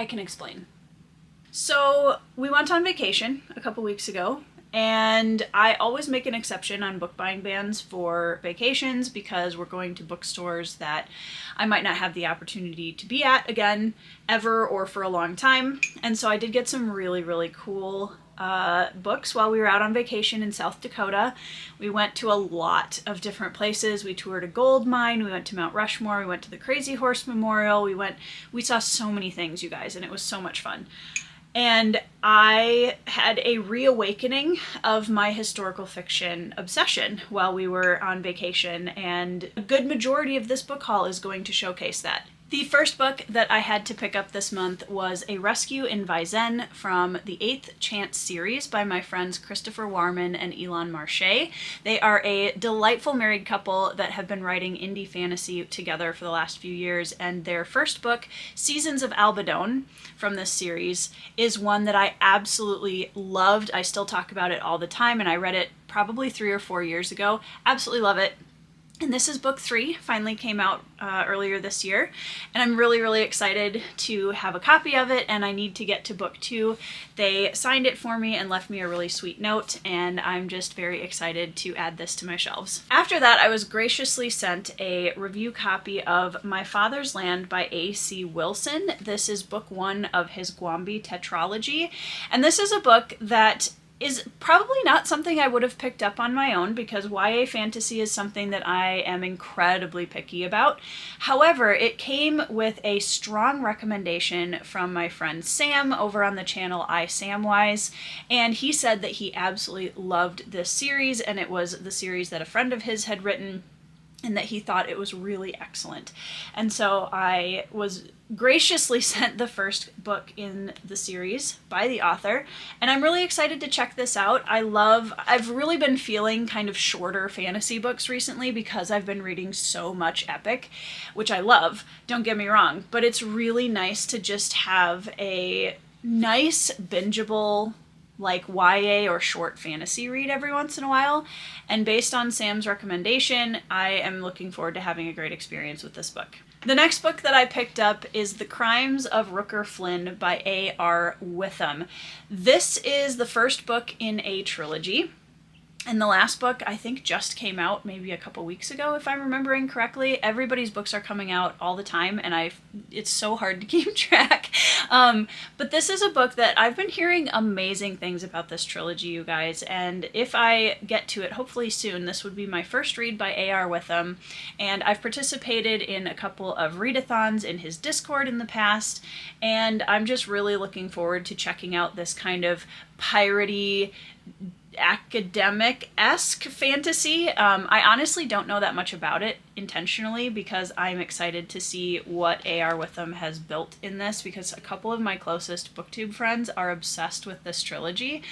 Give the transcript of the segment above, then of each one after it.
I can explain. So we went on vacation a couple weeks ago, and I always make an exception on book buying bans for vacations because we're going to bookstores that I might not have the opportunity to be at again ever or for a long time. And so I did get some really, really cool books while we were out on vacation in South Dakota. We went to a lot of different places. We toured a gold mine, we went to Mount Rushmore, we went to the Crazy Horse Memorial, we saw so many things, you guys, and it was so much fun. And I had a reawakening of my historical fiction obsession while we were on vacation, and a good majority of this book haul is going to showcase that. The first book that I had to pick up this month was A Rescue in Vizen from the 8th Chance series by my friends Christopher Warman and Elon Marche. They are a delightful married couple that have been writing indie fantasy together for the last few years, and their first book, Seasons of Albadone, from this series, is one that I absolutely loved. I still talk about it all the time, and I read it probably 3 or 4 years ago. Absolutely love it. And this is book 3, finally came out earlier this year, and I'm really, really excited to have a copy of it, and I need to get to book 2. They signed it for me and left me a really sweet note, and I'm just very excited to add this to my shelves. After that, I was graciously sent a review copy of My Father's Land by A.C. Wilson. This is book 1 of his Gwambi tetralogy, and this is a book that is probably not something I would have picked up on my own because YA fantasy is something that I am incredibly picky about. However, it came with a strong recommendation from my friend Sam over on the channel iSamwise, and he said that he absolutely loved this series, and it was the series that a friend of his had written, and that he thought it was really excellent. And so I was graciously sent the first book in the series by the author, and I'm really excited to check this out. I've really been feeling kind of shorter fantasy books recently because I've been reading so much epic, which I love, don't get me wrong, but it's really nice to just have a nice bingeable like YA or short fantasy read every once in a while, and based on Sam's recommendation, I am looking forward to having a great experience with this book. The next book that I picked up is The Crimes of Rooker Flynn by A.R. Witham. This is the first book in a trilogy. And the last book, I think, just came out maybe a couple weeks ago, if I'm remembering correctly. Everybody's books are coming out all the time, and it's so hard to keep track. But this is a book that I've been hearing amazing things about this trilogy, you guys. And if I get to it, hopefully soon, this would be my first read by A.R. Witham. And I've participated in a couple of readathons in his Discord in the past, and I'm just really looking forward to checking out this kind of piratey, academic-esque fantasy. I honestly don't know that much about it intentionally because I'm excited to see what A.R. Witham has built in this, because a couple of my closest booktube friends are obsessed with this trilogy.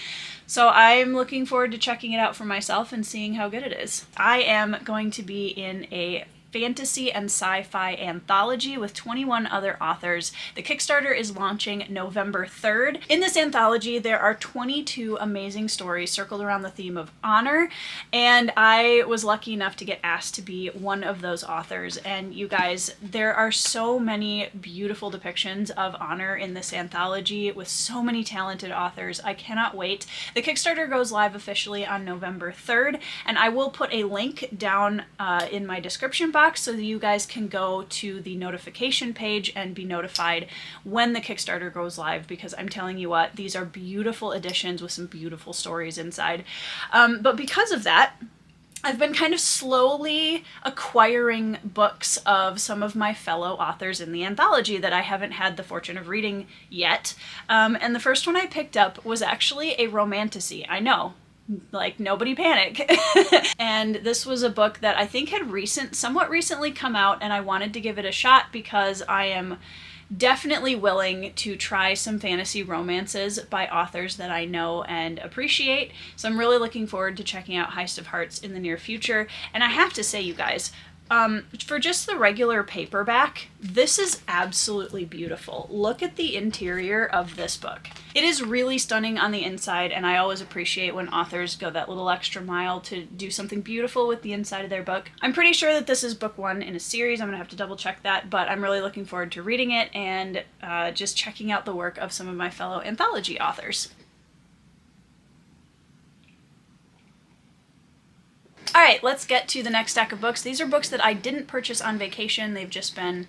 So I'm looking forward to checking it out for myself and seeing how good it is. I am going to be in a fantasy and sci-fi anthology with 21 other authors. The Kickstarter is launching November 3rd. In this anthology, there are 22 amazing stories circled around the theme of honor, and I was lucky enough to get asked to be one of those authors. And you guys, there are so many beautiful depictions of honor in this anthology with so many talented authors. I cannot wait. The Kickstarter goes live officially on November 3rd, and I will put a link down in my description box so that you guys can go to the notification page and be notified when the Kickstarter goes live, because I'm telling you what, these are beautiful editions with some beautiful stories inside. But because of that, I've been kind of slowly acquiring books of some of my fellow authors in the anthology that I haven't had the fortune of reading yet. And the first one I picked up was actually a romantasy. I know, like, nobody panic. And this was a book that I think had somewhat recently come out, and I wanted to give it a shot because I am definitely willing to try some fantasy romances by authors that I know and appreciate. So I'm really looking forward to checking out Heist of Hearts in the near future. And I have to say, you guys, For just the regular paperback, this is absolutely beautiful. Look at the interior of this book. It is really stunning on the inside, and I always appreciate when authors go that little extra mile to do something beautiful with the inside of their book. I'm pretty sure that this is book 1 in a series. I'm gonna have to double check that, but I'm really looking forward to reading it and just checking out the work of some of my fellow anthology authors. All right, let's get to the next stack of books. These are books that I didn't purchase on vacation. They've just been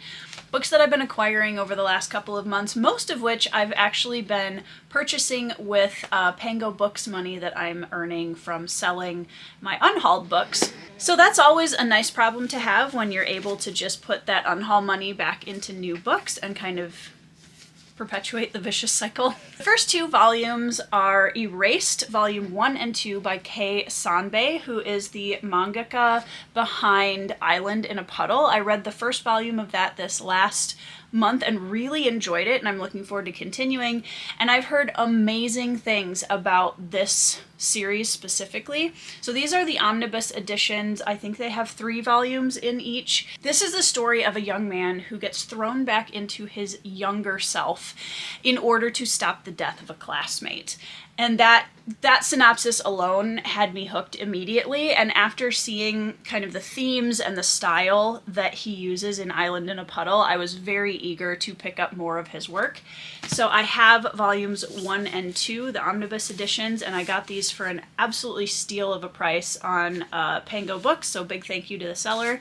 books that I've been acquiring over the last couple of months, most of which I've actually been purchasing with Pango Books money that I'm earning from selling my unhauled books. So that's always a nice problem to have when you're able to just put that unhaul money back into new books and kind of perpetuate the vicious cycle. The first 2 volumes are Erased, Volume 1 and 2 by Kei Sanbei, who is the mangaka behind Island in a Puddle. I read the first volume of that this last month and really enjoyed it, and I'm looking forward to continuing. And I've heard amazing things about this series specifically. So these are the omnibus editions. I think they have 3 volumes in each. This is the story of a young man who gets thrown back into his younger self in order to stop the death of a classmate. And that synopsis alone had me hooked immediately, and after seeing kind of the themes and the style that he uses in Island in a Puddle, I was very eager to pick up more of his work. So I have volumes 1 and 2, the omnibus editions, and I got these for an absolutely steal of a price on Pango Books, so big thank you to the seller.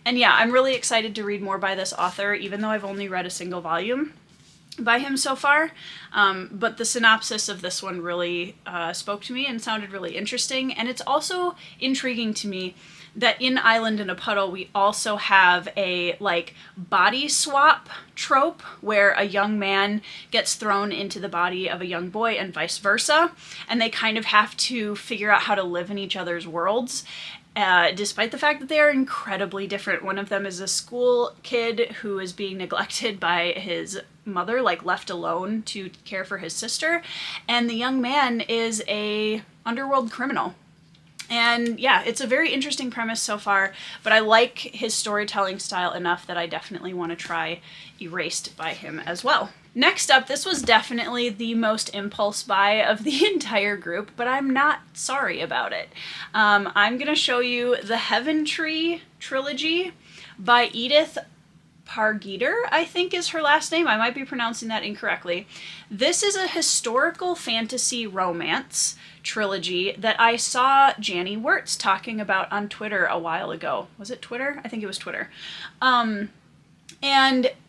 And yeah, I'm really excited to read more by this author, even though I've only read a single volume by him so far, but the synopsis of this one really spoke to me and sounded really interesting. And it's also intriguing to me that in Island in a Puddle we also have a like body swap trope where a young man gets thrown into the body of a young boy and vice versa, and they kind of have to figure out how to live in each other's worlds. Despite the fact that they are incredibly different. One of them is a school kid who is being neglected by his mother, like left alone to care for his sister, and the young man is a underworld criminal. And yeah, it's a very interesting premise so far, but I like his storytelling style enough that I definitely want to try Erased by him as well. Next up, this was definitely the most impulse buy of the entire group, but I'm not sorry about it. I'm going to show you the Heaven Tree trilogy by Edith Pargeter, I think is her last name. I might be pronouncing that incorrectly. This is a historical fantasy romance trilogy that I saw Janny Wirtz talking about on Twitter a while ago. Was it Twitter? I think it was Twitter. And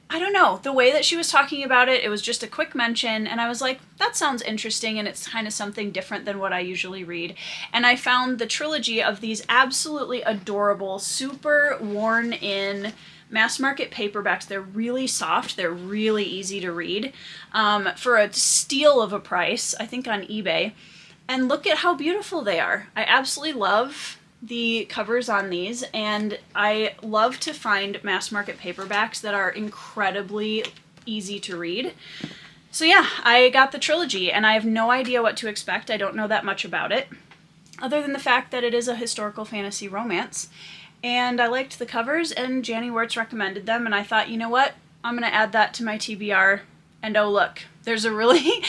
I don't know, the way that she was talking about it, it was just a quick mention, and I was like, that sounds interesting, and it's kind of something different than what I usually read. And I found the trilogy of these absolutely adorable, super worn-in mass market paperbacks. They're really soft, they're really easy to read, for a steal of a price, I think on eBay. And look at how beautiful they are. I absolutely love the covers on these, and I love to find mass market paperbacks that are incredibly easy to read. So yeah, I got the trilogy, and I have no idea what to expect. I don't know that much about it, other than the fact that it is a historical fantasy romance. And I liked the covers, and Janny Wirtz recommended them, and I thought, you know what? I'm gonna add that to my TBR. And oh look, there's a really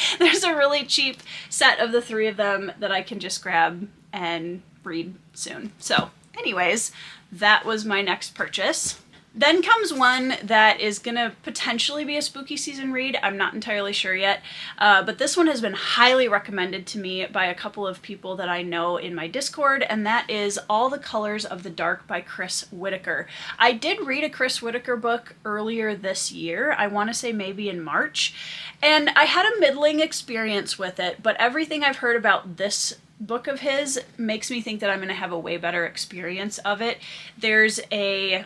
cheap set of the 3 of them that I can just grab and read soon. So anyways, that was my next purchase. Then comes one that is gonna potentially be a spooky season read. I'm not entirely sure yet, but this one has been highly recommended to me by a couple of people that I know in my Discord, and that is All the Colors of the Dark by Chris Whitaker. I did read a Chris Whitaker book earlier this year, I want to say maybe in March, and I had a middling experience with it, but everything I've heard about this book of his makes me think that I'm going to have a way better experience of it. There's a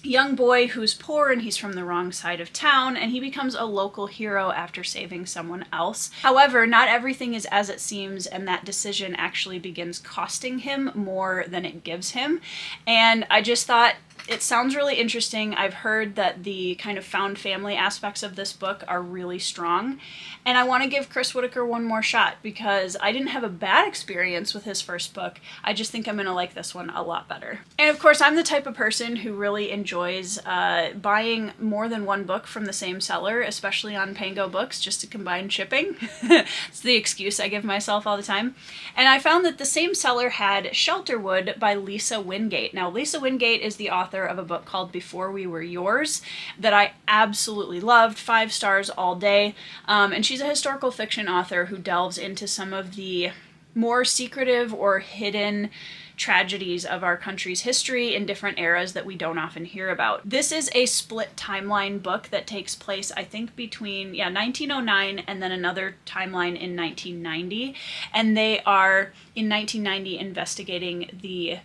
young boy who's poor and he's from the wrong side of town, and he becomes a local hero after saving someone else. However, not everything is as it seems, and that decision actually begins costing him more than it gives him. And I just thought it sounds really interesting. I've heard that the kind of found family aspects of this book are really strong. And I want to give Chris Whitaker one more shot because I didn't have a bad experience with his first book. I just think I'm going to like this one a lot better. And of course, I'm the type of person who really enjoys buying more than one book from the same seller, especially on Pango Books, just to combine shipping. It's the excuse I give myself all the time. And I found that the same seller had Shelterwood by Lisa Wingate. Now, Lisa Wingate is the author of a book called Before We Were Yours that I absolutely loved, 5 stars all day. And she's a historical fiction author who delves into some of the more secretive or hidden tragedies of our country's history in different eras that we don't often hear about. This is a split timeline book that takes place, I think, between 1909 and then another timeline in 1990. And they are, in 1990, investigating the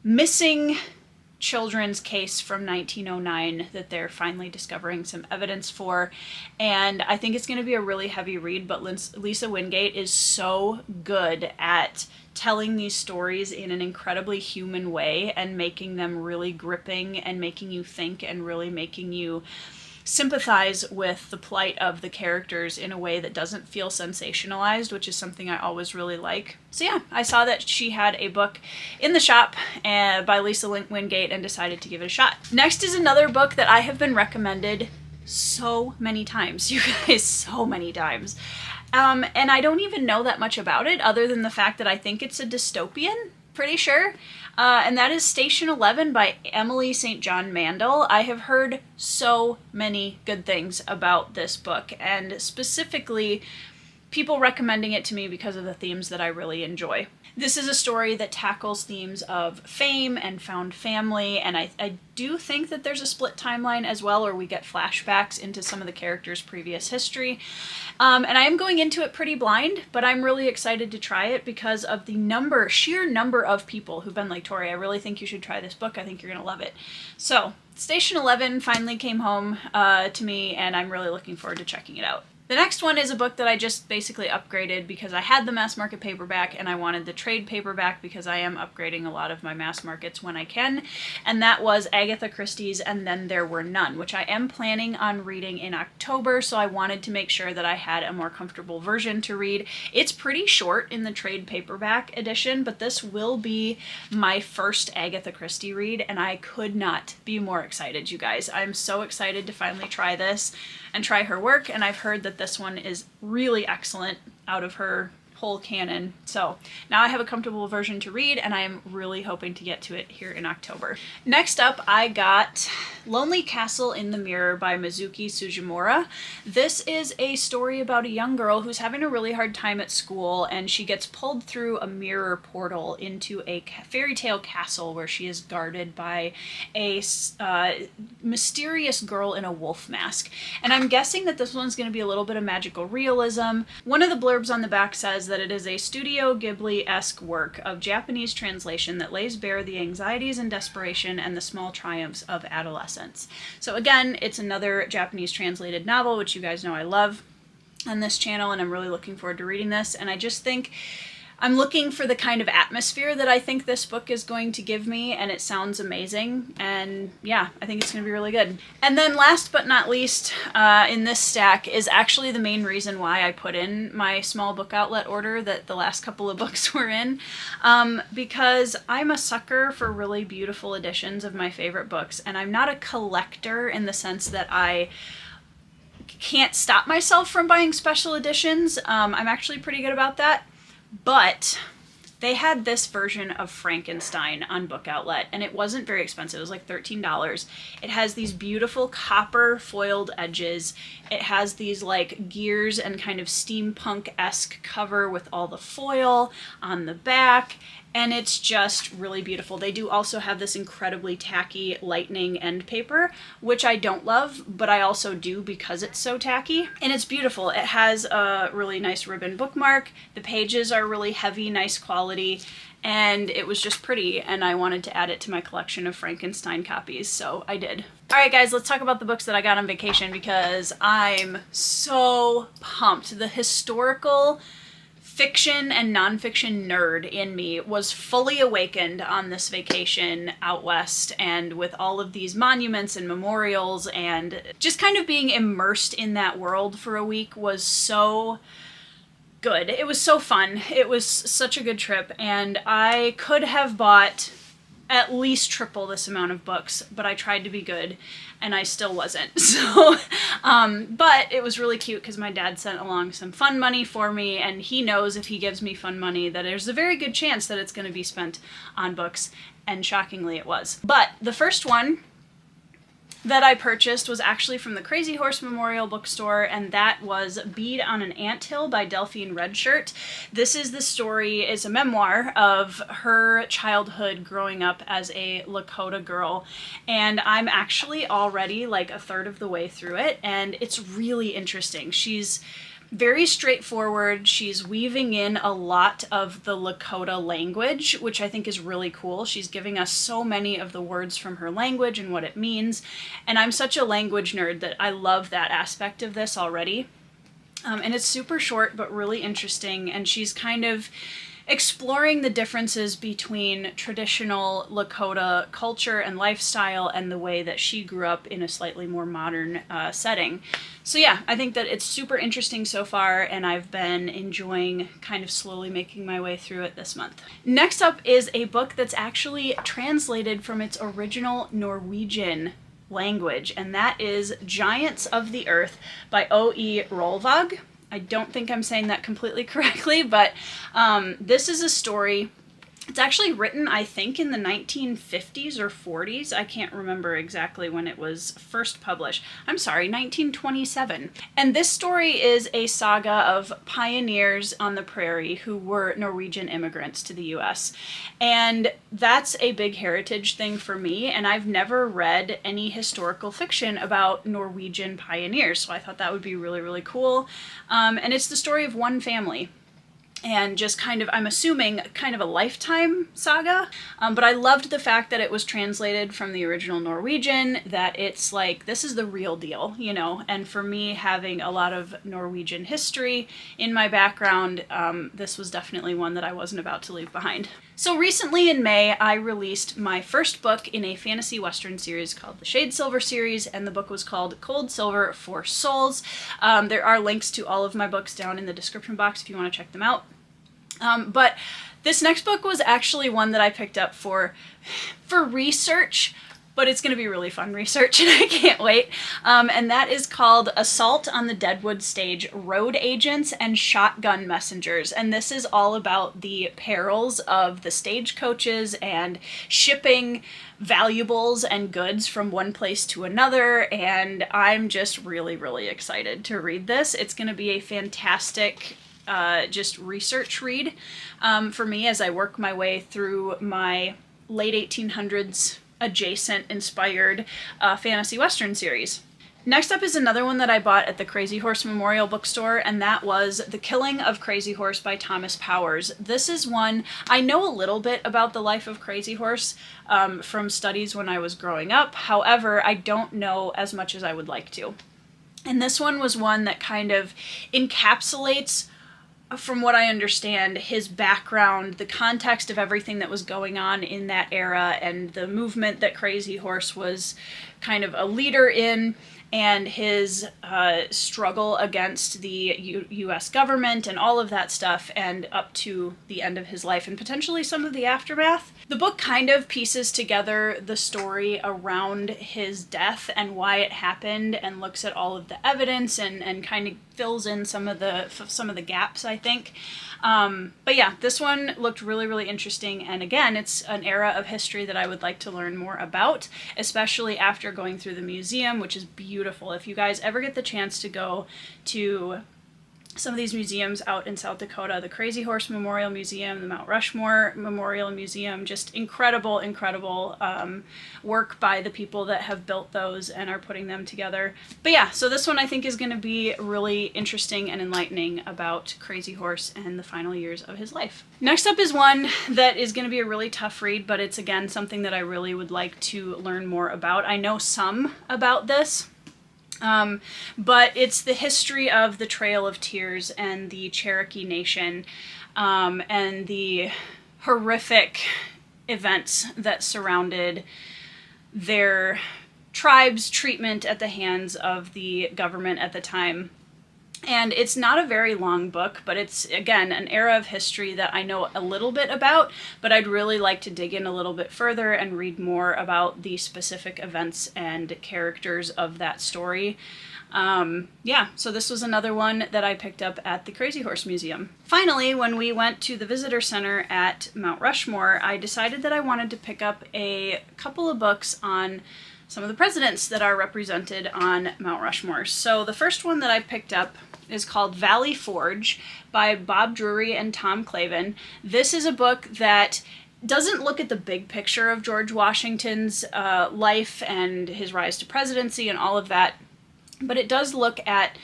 missing children's case from 1909 that they're finally discovering some evidence for. And I think it's going to be a really heavy read, but Lisa Wingate is so good at telling these stories in an incredibly human way and making them really gripping and making you think and really making you sympathize with the plight of the characters in a way that doesn't feel sensationalized, which is something I always really like. So yeah, I saw that she had a book in the shop by Lisa Wingate and decided to give it a shot. Next is another book that I have been recommended so many times, you guys, so many times. And I don't even know that much about it other than the fact that I think it's a dystopian, pretty sure. And that is Station 11 by Emily St. John Mandel. I have heard so many good things about this book, and specifically people recommending it to me because of the themes that I really enjoy. This is a story that tackles themes of fame and found family, and I do think that there's a split timeline as well, where we get flashbacks into some of the characters' previous history. And I am going into it pretty blind, but I'm really excited to try it because of the sheer number of people who've been like, Tori, I really think you should try this book. I think you're going to love it. So, Station 11 finally came home to me, and I'm really looking forward to checking it out. The next one is a book that I just basically upgraded because I had the mass market paperback and I wanted the trade paperback because I am upgrading a lot of my mass markets when I can. And that was Agatha Christie's And Then There Were None, which I am planning on reading in October, so I wanted to make sure that I had a more comfortable version to read. It's pretty short in the trade paperback edition, but this will be my first Agatha Christie read, and I could not be more excited, you guys. I'm so excited to finally try this and try her work, and I've heard that this one is really excellent out of her whole canon. So now I have a comfortable version to read, and I am really hoping to get to it here in October. Next up, I got Lonely Castle in the Mirror by Mizuki Sugimura. This is a story about a young girl who's having a really hard time at school, and she gets pulled through a mirror portal into a fairy tale castle where she is guarded by a mysterious girl in a wolf mask. And I'm guessing that this one's going to be a little bit of magical realism. One of the blurbs on the back says that it is a Studio Ghibli-esque work of Japanese translation that lays bare the anxieties and desperation and the small triumphs of adolescence. So again, it's another Japanese translated novel, which you guys know I love on this channel, and I'm really looking forward to reading this. And I just think I'm looking for the kind of atmosphere that I think this book is going to give me, and it sounds amazing, and yeah, I think it's going to be really good. And then last but not least in this stack is actually the main reason why I put in my small book outlet order that the last couple of books were in, because I'm a sucker for really beautiful editions of my favorite books, and I'm not a collector in the sense that I can't stop myself from buying special editions. I'm actually pretty good about that. But they had this version of Frankenstein on Book Outlet, and it wasn't very expensive. It was like $13. It has these beautiful copper foiled edges. It has these like gears and kind of steampunk-esque cover with all the foil on the back, and it's just really beautiful. They do also have this incredibly tacky lightning end paper, which I don't love, but I also do because it's so tacky. And it's beautiful. It has a really nice ribbon bookmark. The pages are really heavy, nice quality, and it was just pretty, and I wanted to add it to my collection of Frankenstein copies, so I did. Alright guys, let's talk about the books that I got on vacation because I'm so pumped. The historical fiction and nonfiction nerd in me was fully awakened on this vacation out west, and with all of these monuments and memorials and just kind of being immersed in that world for a week was so good. It was so fun. It was such a good trip, and I could have bought at least triple this amount of books, but I tried to be good and I still wasn't. So, but it was really cute because my dad sent along some fun money for me, and he knows if he gives me fun money that there's a very good chance that it's going to be spent on books, and shockingly it was. But the first one that I purchased was actually from the Crazy Horse Memorial Bookstore, and that was Bead on an Anthill by Delphine Redshirt. This is the story, it's a memoir of her childhood growing up as a Lakota girl, and I'm actually already like a third of the way through it, and it's really interesting. She's very straightforward. She's weaving in a lot of the Lakota language, which I think is really cool. She's giving us so many of the words from her language and what it means. And I'm such a language nerd that I love that aspect of this already. And it's super short, but really interesting. And she's kind of exploring the differences between traditional Lakota culture and lifestyle and the way that she grew up in a slightly more modern setting. So yeah, I think that it's super interesting so far, and I've been enjoying kind of slowly making my way through it this month. Next up is a book that's actually translated from its original Norwegian language, and that is Giants of the Earth by O.E. Rolvag. I don't think I'm saying that completely correctly, but this is a story. It's actually written, I think, in the 1950s or 40s. I can't remember exactly when it was first published. I'm sorry, 1927. And this story is a saga of pioneers on the prairie who were Norwegian immigrants to the US. And that's a big heritage thing for me, and I've never read any historical fiction about Norwegian pioneers, so I thought that would be really, really cool. And it's the story of one family. And just kind of, I'm assuming, kind of a lifetime saga. But I loved the fact that it was translated from the original Norwegian, that it's like, this is the real deal, you know? And for me, having a lot of Norwegian history in my background, this was definitely one that I wasn't about to leave behind. So recently in May, I released my first book in a fantasy western series called the Shade Silver series, and the book was called Cold Silver for Souls. There are links to all of my books down in the description box if you want to check them out. But this next book was actually one that I picked up for research, but it's going to be really fun research, and I can't wait. And that is called Assault on the Deadwood Stage, Road Agents and Shotgun Messengers. And this is all about the perils of the stagecoaches and shipping valuables and goods from one place to another. And I'm just really, really excited to read this. It's going to be a fantastic just research read for me as I work my way through my late 1800s adjacent inspired fantasy western series. Next up is another one that I bought at the Crazy Horse Memorial Bookstore, and that was The Killing of Crazy Horse by Thomas Powers. This is one, I know a little bit about the life of Crazy Horse from studies when I was growing up. However, I don't know as much as I would like to. And this one was one that kind of encapsulates, from what I understand, his background, the context of everything that was going on in that era, and the movement that Crazy Horse was kind of a leader in, and his struggle against the U.S. government and all of that stuff, and up to the end of his life, and potentially some of the aftermath. The book kind of pieces together the story around his death and why it happened, and looks at all of the evidence and kind of fills in some of the gaps, I think. But yeah, this one looked really, really interesting, and again, it's an era of history that I would like to learn more about, especially after going through the museum, which is beautiful. If you guys ever get the chance to go to some of these museums out in South Dakota, the Crazy Horse Memorial Museum, the Mount Rushmore Memorial Museum, just incredible, incredible work by the people that have built those and are putting them together. But yeah, so this one I think is going to be really interesting and enlightening about Crazy Horse and the final years of his life. Next up is one that is going to be a really tough read, but it's again something that I really would like to learn more about. I know some about this. But it's the history of the Trail of Tears and the Cherokee Nation, and the horrific events that surrounded their tribe's treatment at the hands of the government at the time. And it's not a very long book, but it's, again, an era of history that I know a little bit about, but I'd really like to dig in a little bit further and read more about the specific events and characters of that story. Yeah, so this was another one that I picked up at the Crazy Horse Museum. Finally, when we went to the visitor center at Mount Rushmore, I decided that I wanted to pick up a couple of books on some of the presidents that are represented on Mount Rushmore. So the first one that I picked up is called Valley Forge by Bob Drury and Tom Clavin. This is a book that doesn't look at the big picture of George Washington's life and his rise to presidency and all of that, but it does look at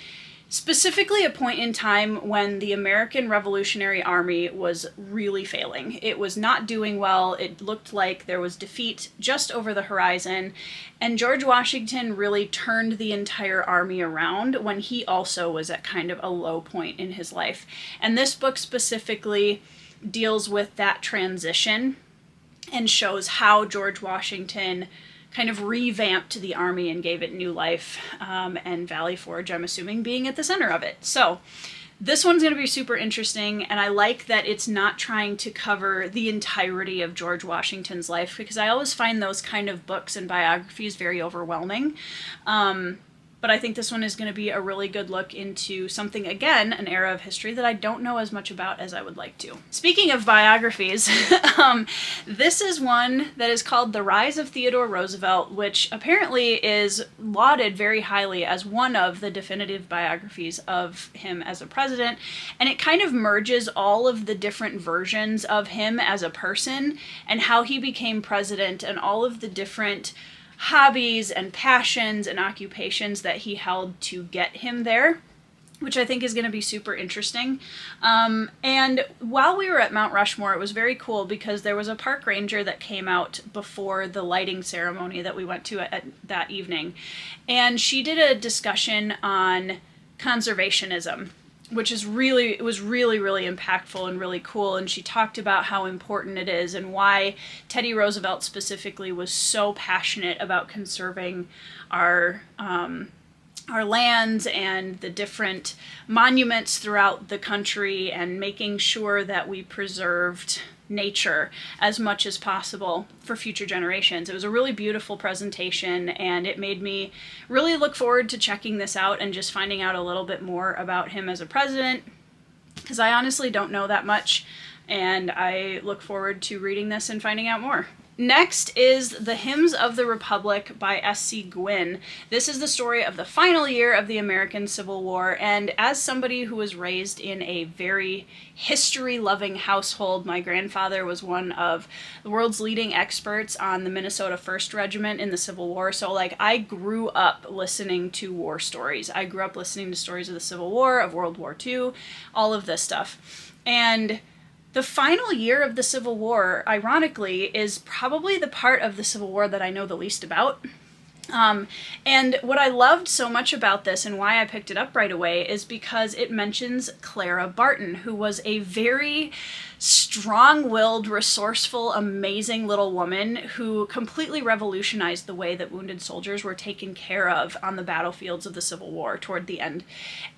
specifically a point in time when the American Revolutionary Army was really failing. It was not doing well. It looked like there was defeat just over the horizon. And George Washington really turned the entire army around when he also was at kind of a low point in his life. And this book specifically deals with that transition and shows how George Washington kind of revamped the army and gave it new life, and Valley Forge, I'm assuming, being at the center of it. So this one's going to be super interesting, and I like that it's not trying to cover the entirety of George Washington's life, because I always find those kind of books and biographies very overwhelming. But I think this one is going to be a really good look into something, again, an era of history that I don't know as much about as I would like to. Speaking of biographies, this is one that is called The Rise of Theodore Roosevelt, which apparently is lauded very highly as one of the definitive biographies of him as a president. And it kind of merges all of the different versions of him as a person and how he became president and all of the different hobbies and passions and occupations that he held to get him there, which I think is going to be super interesting. And while we were at Mount Rushmore, it was very cool because there was a park ranger that came out before the lighting ceremony that we went to at that evening. And she did a discussion on conservationism, which is really impactful and really cool. And she talked about how important it is and why Teddy Roosevelt specifically was so passionate about conserving our lands and the different monuments throughout the country and making sure that we preserved nature as much as possible for future generations. It was a really beautiful presentation, and it made me really look forward to checking this out and just finding out a little bit more about him as a president, because I honestly don't know that much, and I look forward to reading this and finding out more. Next is The Hymns of the Republic by S.C. Gwynne. This is the story of the final year of the American Civil War, and as somebody who was raised in a very history-loving household, my grandfather was one of the world's leading experts on the Minnesota 1st Regiment in the Civil War, so I grew up listening to war stories. I grew up listening to stories of the Civil War, of World War II, all of this stuff. And the final year of the Civil War, ironically, is probably the part of the Civil War that I know the least about. And what I loved so much about this and why I picked it up right away is because it mentions Clara Barton, who was a very strong-willed, resourceful, amazing little woman who completely revolutionized the way that wounded soldiers were taken care of on the battlefields of the Civil War toward the end.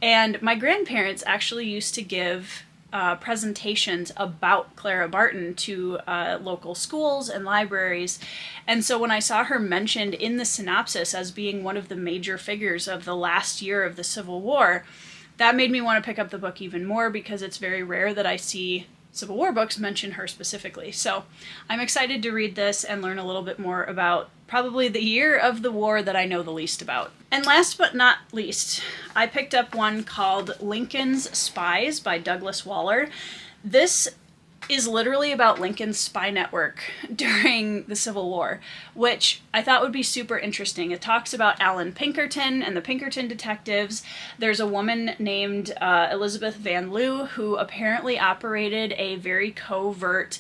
And my grandparents actually used to give presentations about Clara Barton to local schools and libraries. And so when I saw her mentioned in the synopsis as being one of the major figures of the last year of the Civil War, that made me want to pick up the book even more, because it's very rare that I see Civil War books mention her specifically. So I'm excited to read this and learn a little bit more about probably the year of the war that I know the least about. And last but not least, I picked up one called Lincoln's Spies by Douglas Waller. This is literally about Lincoln's spy network during the Civil War, which I thought would be super interesting. It talks about Alan Pinkerton and the Pinkerton detectives. There's a woman named Elizabeth Van Lew who apparently operated a very covert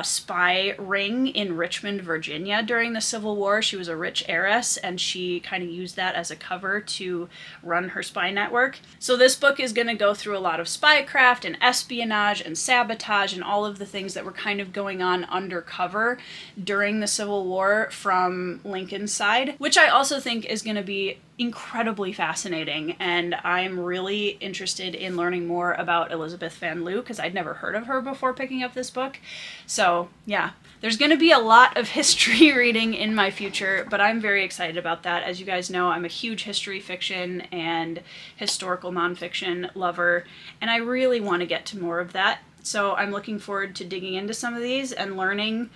spy ring in Richmond, Virginia during the Civil War. She was a rich heiress and she kind of used that as a cover to run her spy network. So this book is going to go through a lot of spycraft and espionage and sabotage and all of the things that were kind of going on undercover during the Civil War from Lincoln's side, which I also think is going to be incredibly fascinating, and I'm really interested in learning more about Elizabeth Van Lew because I'd never heard of her before picking up this book. So yeah, there's going to be a lot of history reading in my future, but I'm very excited about that. As you guys know, I'm a huge history fiction and historical nonfiction lover, and I really want to get to more of that. So I'm looking forward to digging into some of these and learning,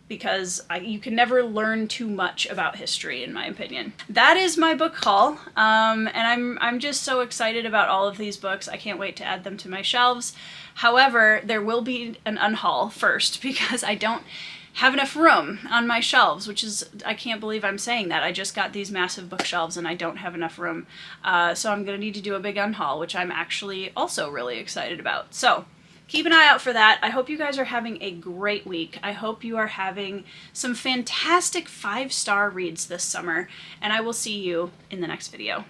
because you can never learn too much about history, in my opinion. That is my book haul, and I'm just so excited about all of these books. I can't wait to add them to my shelves. However, there will be an unhaul first because I don't have enough room on my shelves, which is, I can't believe I'm saying that. I just got these massive bookshelves and I don't have enough room. So I'm gonna need to do a big unhaul, which I'm actually also really excited about. So keep an eye out for that. I hope you guys are having a great week. I hope you are having some fantastic 5-star reads this summer, and I will see you in the next video.